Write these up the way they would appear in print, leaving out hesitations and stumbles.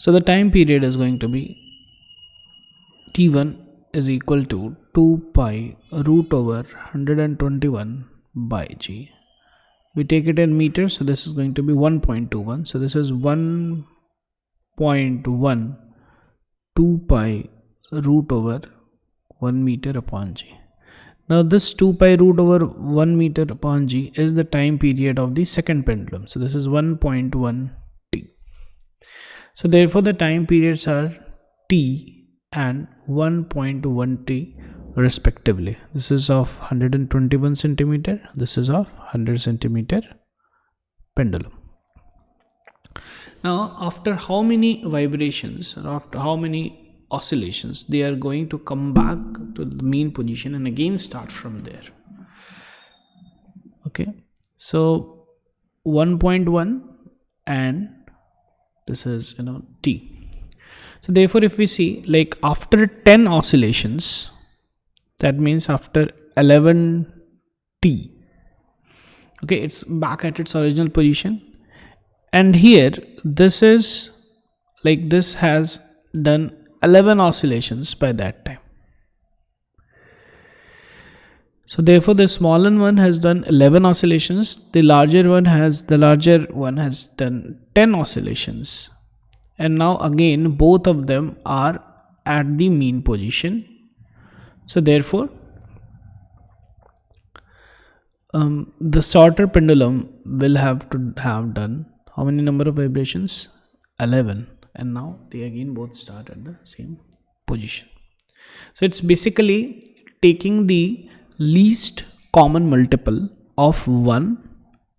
So the time period is going to be t1 is equal to 2 pi root over 121 by g. We take it in meters, so this is going to be 1.21. So this is 1.1 2 pi root over 1 meter upon g. Now this 2 pi root over 1 meter upon g is the time period of the second pendulum. So this is 1.1 t. So therefore the time periods are t and 1.1 t respectively. This is of 121 centimeter, this is of 100 centimeter pendulum. Now after how many vibrations or after how many oscillations they are going to come back to the mean position and again start from there. Okay, so 1.1 and this is t. So therefore if we see, like after 10 oscillations, that means after 11 t, okay, it's back at its original position. And here this is like this has done 11 oscillations by that time. So therefore the smaller one has done 11 oscillations, the larger one has done 10 oscillations, and now again both of them are at the mean position. So therefore the shorter pendulum will have to have done how many number of vibrations? 11, and now they again both start at the same position. So it's basically taking the least common multiple of 1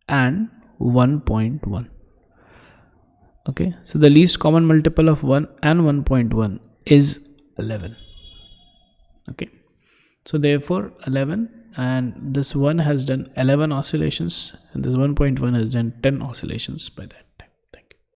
and 1.1. Okay, so the least common multiple of 1 and 1.1 is 11. Okay, so therefore 11, and this one has done 11 oscillations and this 1.1 has done 10 oscillations by that.